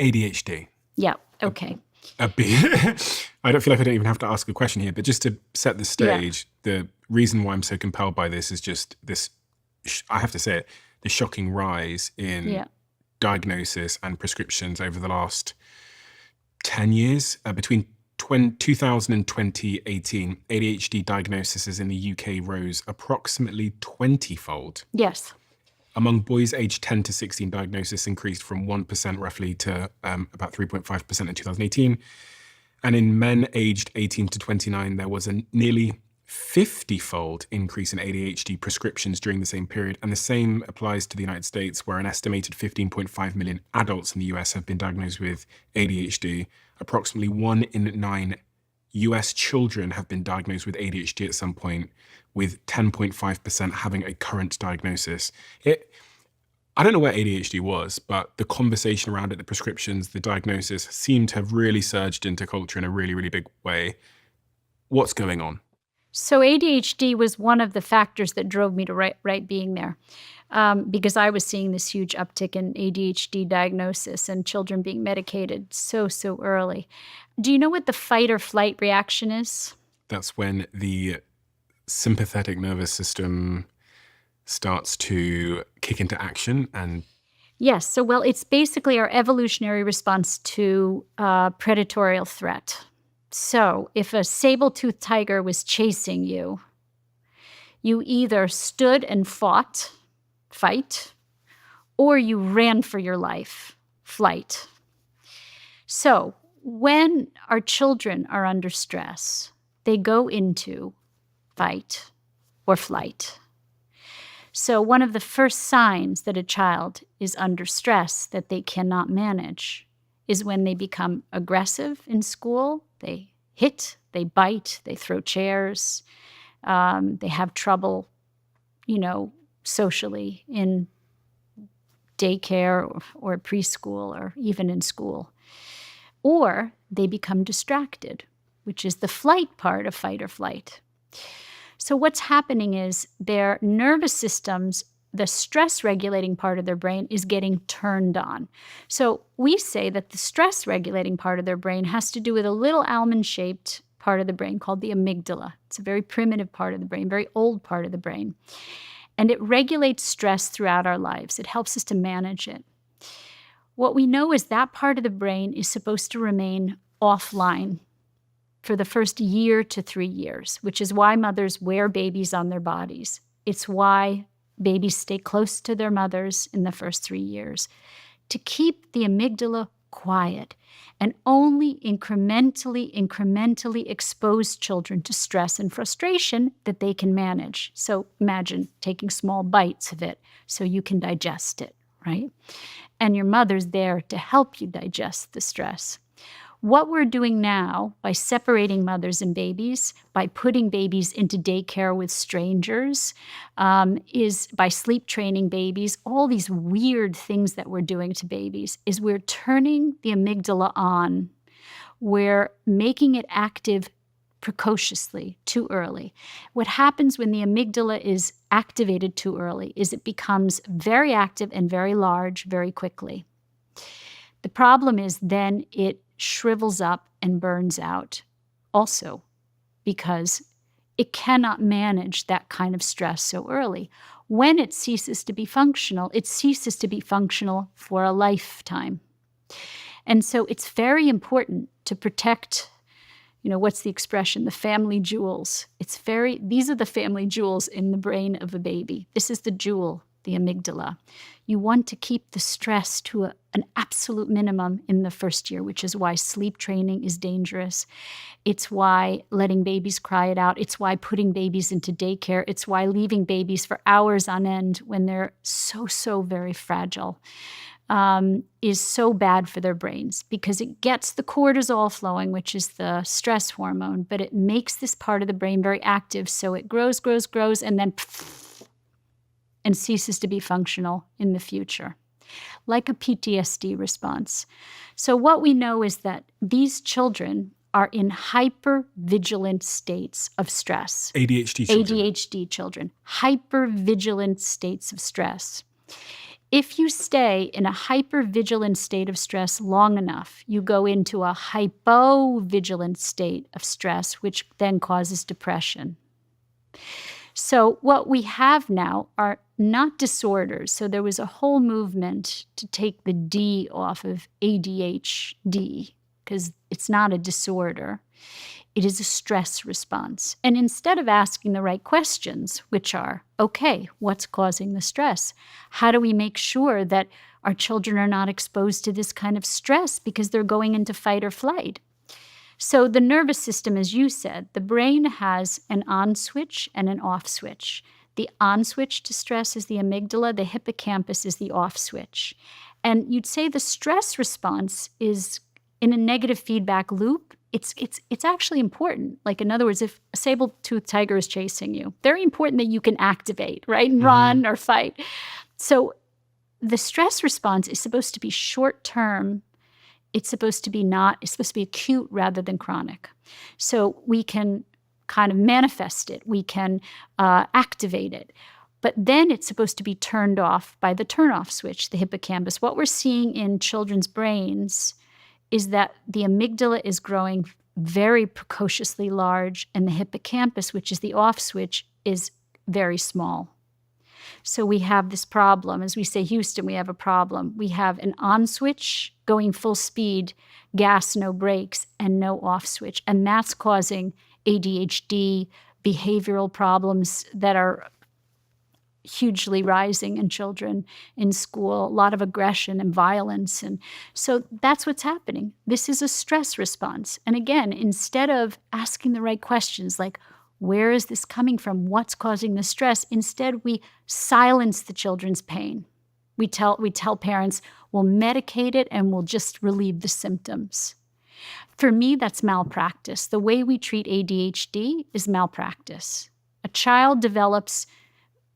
ADHD. Yeah. Okay. A B. I don't feel like I don't even have to ask a question here, but just to set the stage, the reason why I'm so compelled by this is just this, I have to say it, the shocking rise in diagnosis and prescriptions over the last 10 years. Between 2000 and 2018, ADHD diagnoses in the UK rose approximately 20-fold. Yes. Among boys aged 10 to 16, diagnosis increased from 1% roughly to about 3.5% in 2018. And in men aged 18 to 29, there was a nearly 50-fold increase in ADHD prescriptions during the same period. And the same applies to the United States, where an estimated 15.5 million adults in the US have been diagnosed with ADHD. Approximately 1 in 9 US children have been diagnosed with ADHD at some point, with 10.5% having a current diagnosis. I don't know where ADHD was, but the conversation around it, the prescriptions, the diagnosis seemed to have really surged into culture in a really, really big way. What's going on? So ADHD was one of the factors that drove me to write Being There, because I was seeing this huge uptick in ADHD diagnosis and children being medicated so early. Do you know what the fight or flight reaction is? That's when the sympathetic nervous system starts to kick into action and... Yes. So, well, it's basically our evolutionary response to predatorial threat. So if a saber-toothed tiger was chasing you, you either stood and fight, or you ran for your life, flight. So when our children are under stress, they go into fight or flight. So one of the first signs that a child is under stress that they cannot manage is when they become aggressive in school. They hit, they bite, they throw chairs, they have trouble, socially in daycare or preschool or even in school. Or they become distracted, which is the flight part of fight or flight. So what's happening is their nervous systems, the stress-regulating part of their brain is getting turned on. So we say that the stress-regulating part of their brain has to do with a little almond-shaped part of the brain called the amygdala. It's a very primitive part of the brain, very old part of the brain. And it regulates stress throughout our lives. It helps us to manage it. What we know is that part of the brain is supposed to remain offline for the first year to 3 years, which is why mothers wear babies on their bodies. It's why babies stay close to their mothers in the first 3 years, to keep the amygdala quiet and only incrementally expose children to stress and frustration that they can manage. So imagine taking small bites of it so you can digest it, right? And your mother's there to help you digest the stress. What we're doing now by separating mothers and babies, by putting babies into daycare with strangers, is by sleep training babies, all these weird things that we're doing to babies, is we're turning the amygdala on. We're making it active precociously, too early. What happens when the amygdala is activated too early is it becomes very active and very large very quickly. The problem is then it shrivels up and burns out also because it cannot manage that kind of stress so early. When it ceases to be functional for a lifetime. And so it's very important to protect, what's the expression? The family jewels. These are the family jewels in the brain of a baby. This is the jewel, the amygdala. You want to keep the stress to an absolute minimum in the first year, which is why sleep training is dangerous. It's why letting babies cry it out. It's why putting babies into daycare. It's why leaving babies for hours on end when they're so very fragile is so bad for their brains because it gets the cortisol flowing, which is the stress hormone, but it makes this part of the brain very active. So it grows, and then and ceases to be functional in the future, like a PTSD response. So what we know is that these children are in hyper-vigilant states of stress. ADHD children. Hyper-vigilant states of stress. If you stay in a hyper-vigilant state of stress long enough, you go into a hypo-vigilant state of stress, which then causes depression. So what we have now are not disorders. So there was a whole movement to take the D off of ADHD because it's not a disorder. It is a stress response. And instead of asking the right questions, which are, okay, what's causing the stress? How do we make sure that our children are not exposed to this kind of stress because they're going into fight or flight? So the nervous system, as you said, the brain has an on switch and an off switch. The on switch to stress is the amygdala. The hippocampus is the off switch. And you'd say the stress response is in a negative feedback loop. It's actually important. Like, in other words, if a saber-toothed tiger is chasing you, very important that you can activate, right? And run or fight. So the stress response is supposed to be short-term. It's supposed to be acute rather than chronic. So we can kind of manifest it. We can activate it. But then it's supposed to be turned off by the turn-off switch, the hippocampus. What we're seeing in children's brains is that the amygdala is growing very precociously large, and the hippocampus, which is the off switch, is very small. So we have this problem. As we say, Houston, we have a problem. We have an on switch going full speed, gas, no brakes, and no off switch. And that's causing ADHD, behavioral problems that are hugely rising in children in school, a lot of aggression and violence. And so that's what's happening. This is a stress response. And again, instead of asking the right questions like, where is this coming from? What's causing the stress? Instead, we silence the children's pain. We tell parents, we'll medicate it and we'll just relieve the symptoms. For me, that's malpractice. The way we treat ADHD is malpractice. A child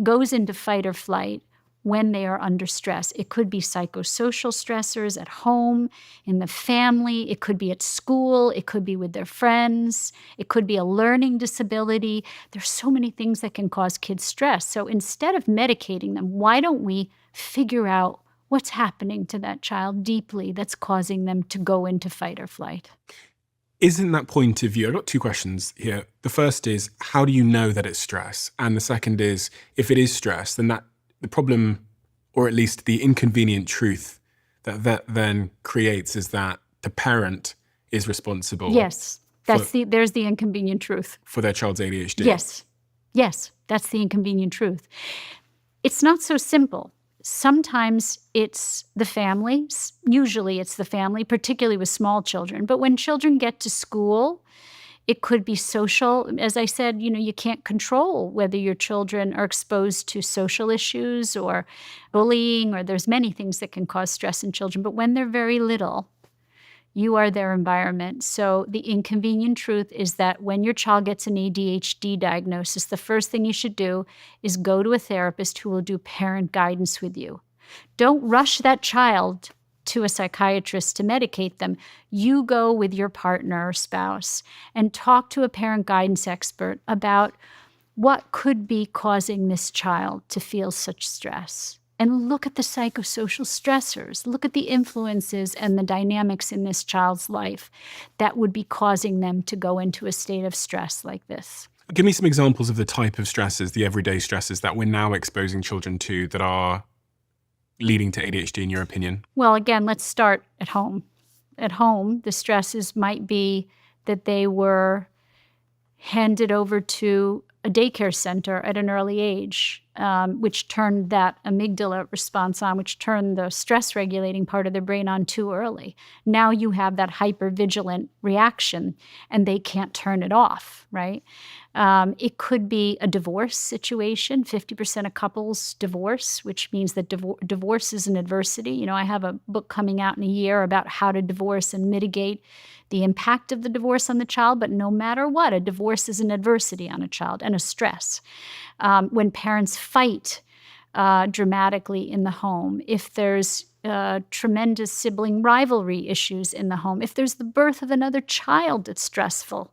goes into fight or flight when they are under stress. It could be psychosocial stressors at home, in the family. It could be at school. It could be with their friends. It could be a learning disability. There's so many things that can cause kids stress. So instead of medicating them, why don't we figure out what's happening to that child deeply that's causing them to go into fight or flight? Isn't that point of view, I've got two questions here. The first is, how do you know that it's stress? And the second is, if it is stress, then that the problem, or at least the inconvenient truth that then creates, is that the parent is responsible. Yes, there's the inconvenient truth. For their child's ADHD. Yes, that's the inconvenient truth. It's not so simple. Sometimes it's the family. Usually it's the family, particularly with small children. But when children get to school, it could be social. As I said, you can't control whether your children are exposed to social issues or bullying, or there's many things that can cause stress in children. But when they're very little, you are their environment. So the inconvenient truth is that when your child gets an ADHD diagnosis, the first thing you should do is go to a therapist who will do parent guidance with you. Don't rush that child to a psychiatrist to medicate them. You go with your partner or spouse and talk to a parent guidance expert about what could be causing this child to feel such stress. And look at the psychosocial stressors. Look at the influences and the dynamics in this child's life that would be causing them to go into a state of stress like this. Give me some examples of the type of stresses, the everyday stresses that we're now exposing children to that are leading to ADHD, in your opinion. Well, again, let's start at home. At home, the stresses might be that they were handed over to a daycare center at an early age, which turned that amygdala response on, which turned the stress-regulating part of their brain on too early. Now you have that hyper-vigilant reaction, and they can't turn it off, right? It could be a divorce situation. 50% of couples divorce, which means that divorce is an adversity. I have a book coming out in a year about how to divorce and mitigate the impact of the divorce on the child. But no matter what, a divorce is an adversity on a child and a stress. When parents fight dramatically in the home, if there's tremendous sibling rivalry issues in the home, if there's the birth of another child that's stressful,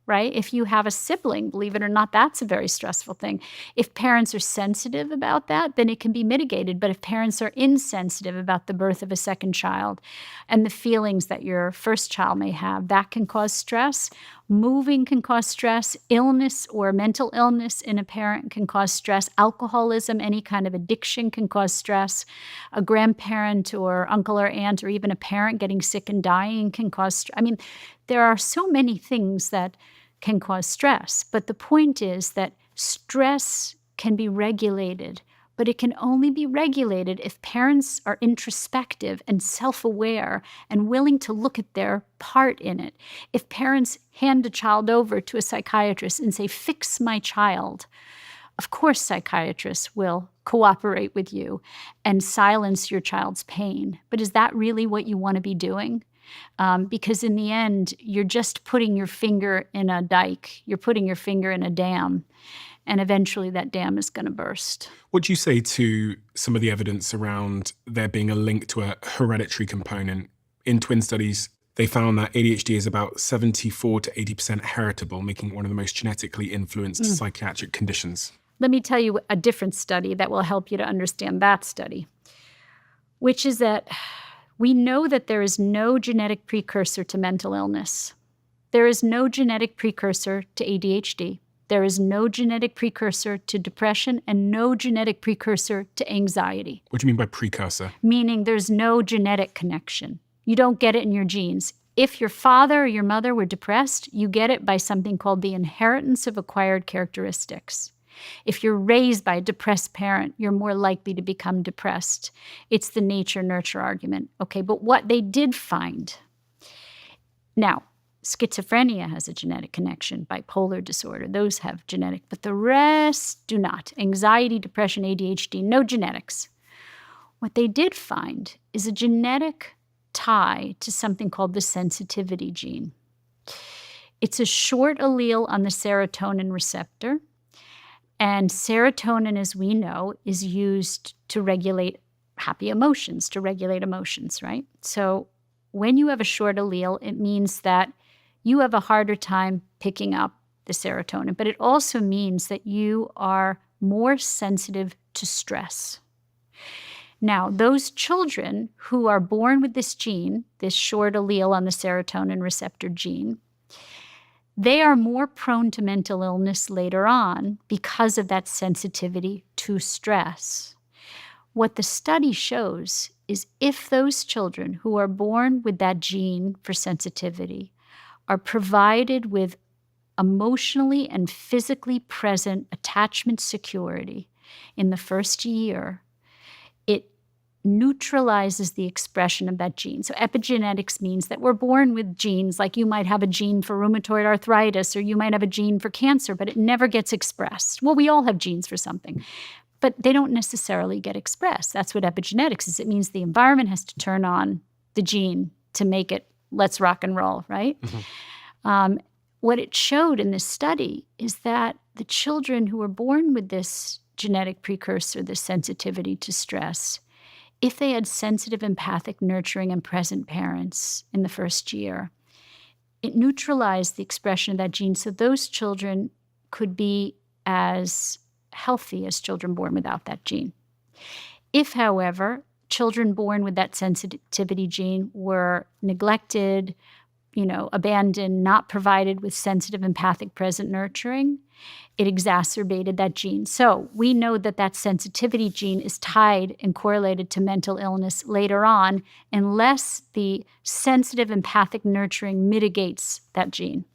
right? If you have a sibling, believe it or not, that's a very stressful thing. If parents are sensitive about that, then it can be mitigated. But if parents are insensitive about the birth of a second child and the feelings that your first child may have, that can cause stress. Moving can cause stress. Illness or mental illness in a parent can cause stress. Alcoholism, any kind of addiction can cause stress. A grandparent or uncle or aunt or even a parent getting sick and dying can cause stress. I mean, there are so many things that can cause stress. But the point is that stress can be regulated, but it can only be regulated if parents are introspective and self-aware and willing to look at their part in it. If parents hand a child over to a psychiatrist and say, fix my child, of course psychiatrists will cooperate with you and silence your child's pain. But is that really what you want to be doing? Because in the end, you're just putting your finger in a dike. You're putting your finger in a dam. And eventually that dam is going to burst. What do you say to some of the evidence around there being a link to a hereditary component? In twin studies, they found that ADHD is about 74 to 80% heritable, making it one of the most genetically influenced psychiatric conditions. Let me tell you a different study that will help you to understand that study, which is that we know that there is no genetic precursor to mental illness. There is no genetic precursor to ADHD. There is no genetic precursor to depression and no genetic precursor to anxiety. What do you mean by precursor? Meaning there's no genetic connection. You don't get it in your genes. If your father or your mother were depressed, you get it by something called the inheritance of acquired characteristics. If you're raised by a depressed parent, you're more likely to become depressed. It's the nature-nurture argument. Okay, but what they did find, now, schizophrenia has a genetic connection, bipolar disorder, those have genetic, but the rest do not. Anxiety, depression, ADHD, no genetics. What they did find is a genetic tie to something called the sensitivity gene. It's a short allele on the serotonin receptor. And serotonin, as we know, is used to regulate happy emotions, to regulate emotions, right? So when you have a short allele, it means that you have a harder time picking up the serotonin, but it also means that you are more sensitive to stress. Now, those children who are born with this gene, this short allele on the serotonin receptor gene, they are more prone to mental illness later on because of that sensitivity to stress. What the study shows is if those children who are born with that gene for sensitivity are provided with emotionally and physically present attachment security in the first year, it neutralizes the expression of that gene. So epigenetics means that we're born with genes, like you might have a gene for rheumatoid arthritis or you might have a gene for cancer, but it never gets expressed. Well, we all have genes for something, but they don't necessarily get expressed. That's what epigenetics is. It means the environment has to turn on the gene to make it, let's rock and roll, right? Mm-hmm. What it showed in this study is that the children who were born with this genetic precursor, this sensitivity to stress, if they had sensitive, empathic, nurturing, and present parents in the first year, it neutralized the expression of that gene so those children could be as healthy as children born without that gene. If, however, children born with that sensitivity gene were neglected, abandoned, not provided with sensitive, empathic, present, nurturing, it exacerbated that gene. So we know that that sensitivity gene is tied and correlated to mental illness later on unless the sensitive, empathic, nurturing mitigates that gene.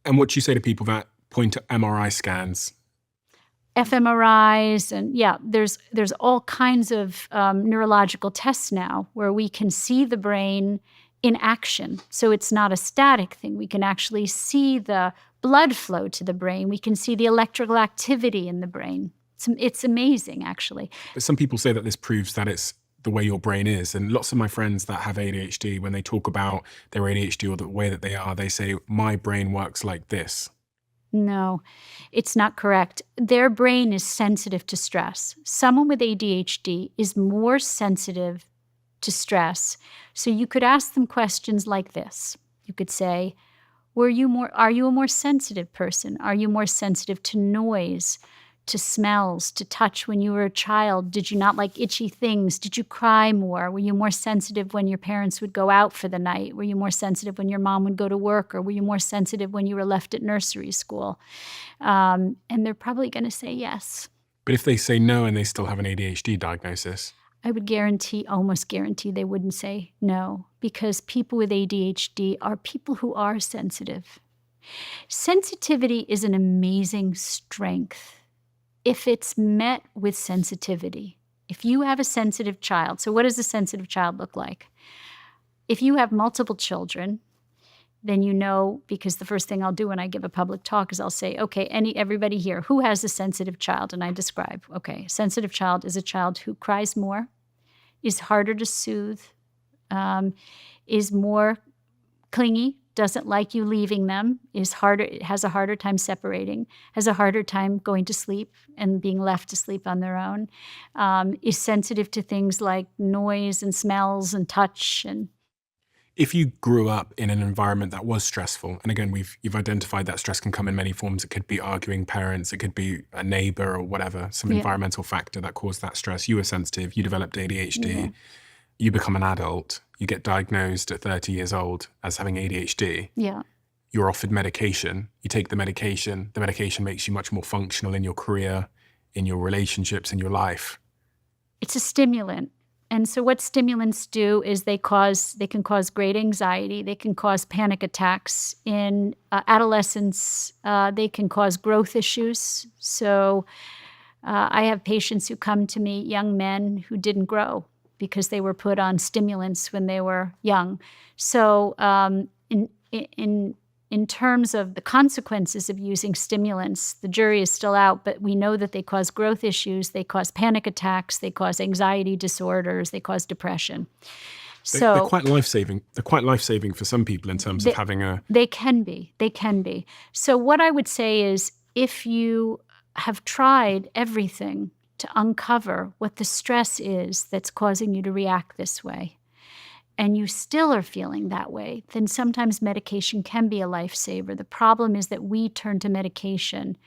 And what do you say to people that point to MRI scans? fMRIs, and there's all kinds of neurological tests now where we can see the brain in action. So it's not a static thing. We can actually see the blood flow to the brain. We can see the electrical activity in the brain. It's amazing, actually. But some people say that this proves that it's the way your brain is. And lots of my friends that have ADHD, when they talk about their ADHD or the way that they are, they say, my brain works like this. No, it's not correct. Their brain is sensitive to stress. Someone with ADHD is more sensitive to stress. So you could ask them questions like this. You could say, Are you a more sensitive person? Are you more sensitive to noise, to smells, to touch when you were a child? Did you not like itchy things? Did you cry more? Were you more sensitive when your parents would go out for the night? Were you more sensitive when your mom would go to work? Or were you more sensitive when you were left at nursery school? And they're probably going to say yes. But if they say no and they still have an ADHD diagnosis? I would almost guarantee they wouldn't say no, because people with ADHD are people who are sensitive. Sensitivity is an amazing strength if it's met with sensitivity. If you have a sensitive child, so what does a sensitive child look like? If you have multiple children, then you know, because the first thing I'll do when I give a public talk is I'll say, okay, everybody here, who has a sensitive child? And I describe, okay, a sensitive child is a child who cries more, is harder to soothe, is more clingy, doesn't like you leaving them, has a harder time separating, has a harder time going to sleep and being left to sleep on their own, is sensitive to things like noise and smells and touch. And if you grew up in an environment that was stressful, and again, you've identified that stress can come in many forms. It could be arguing parents, it could be a neighbor or whatever, some environmental factor that caused that stress. You were sensitive, you developed ADHD, you become an adult, you get diagnosed at 30 years old as having ADHD. Yeah. You're offered medication, you take the medication makes you much more functional in your career, in your relationships, in your life. It's a stimulant. And so what stimulants do is they can cause great anxiety. They can cause panic attacks. In adolescence, they can cause growth issues. So I have patients who come to me, young men who didn't grow because they were put on stimulants when they were young. So in terms of the consequences of using stimulants, the jury is still out, but we know that they cause growth issues, they cause panic attacks, they cause anxiety disorders, they cause depression. So they're quite life-saving. They're quite life-saving for some people in terms of having a... They can be. So what I would say is, if you have tried everything to uncover what the stress is that's causing you to react this way, and you still are feeling that way, then sometimes medication can be a lifesaver. The problem is that we turn to medication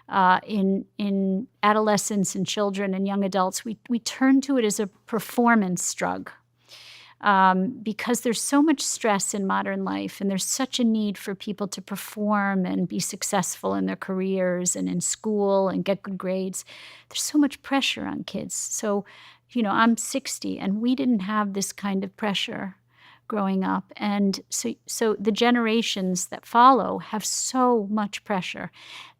in adolescents and children and young adults. We turn to it as a performance drug because there's so much stress in modern life, and there's such a need for people to perform and be successful in their careers and in school and get good grades. There's so much pressure on kids. So I'm 60, and we didn't have this kind of pressure growing up. And so the generations that follow have so much pressure.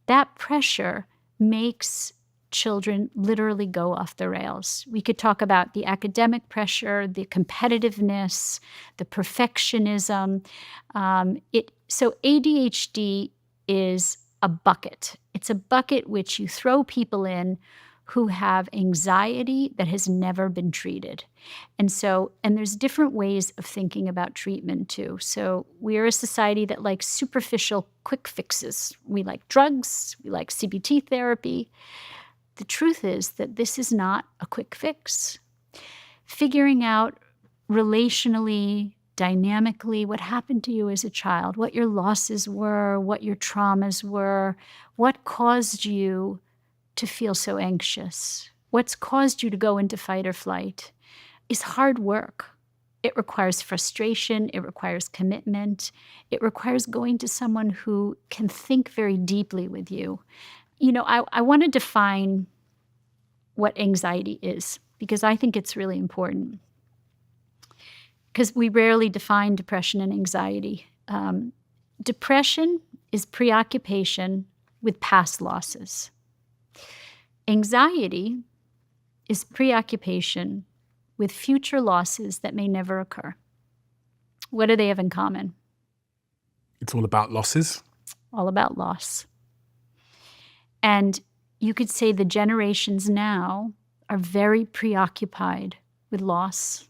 That pressure makes children literally go off the rails. We could talk about the academic pressure, the competitiveness, the perfectionism. So ADHD is a bucket. It's a bucket which you throw people in who have anxiety that has never been treated. And there's different ways of thinking about treatment too. So we're a society that likes superficial quick fixes. We like drugs, we like CBT therapy. The truth is that this is not a quick fix. Figuring out relationally, dynamically, what happened to you as a child, what your losses were, what your traumas were, what caused you to feel so anxious, what's caused you to go into fight or flight, is hard work. It requires frustration. It requires commitment. It requires going to someone who can think very deeply with you. I want to define what anxiety is, because I think it's really important. Because we rarely define depression and anxiety. Depression is preoccupation with past losses. Anxiety is preoccupation with future losses that may never occur. What do they have in common? It's all about losses. All about loss. And you could say the generations now are very preoccupied with loss.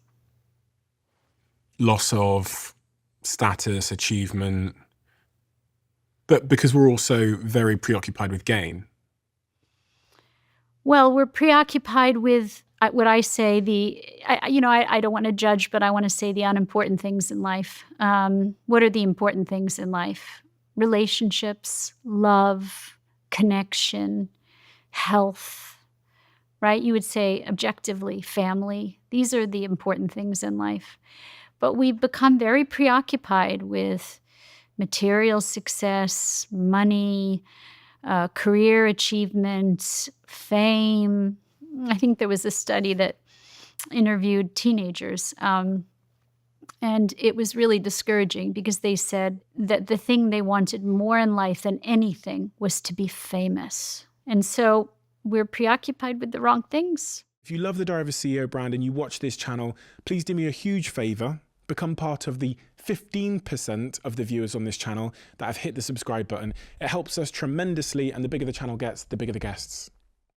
Loss of status, achievement, but because we're also very preoccupied with gain. Well, we're preoccupied with what I say, I don't want to judge, but I want to say the unimportant things in life. What are the important things in life? Relationships, love, connection, health, right? You would say objectively, family. These are the important things in life. But we've become very preoccupied with material success, money, career achievement, fame. I think there was a study that interviewed teenagers, and it was really discouraging because they said that the thing they wanted more in life than anything was to be famous. And so we're preoccupied with the wrong things. If you love the Diary of a CEO brand and you watch this channel, please do me a huge favor. Become part of the 15% of the viewers on this channel that have hit the subscribe button. It helps us tremendously, and the bigger the channel gets, the bigger the guests.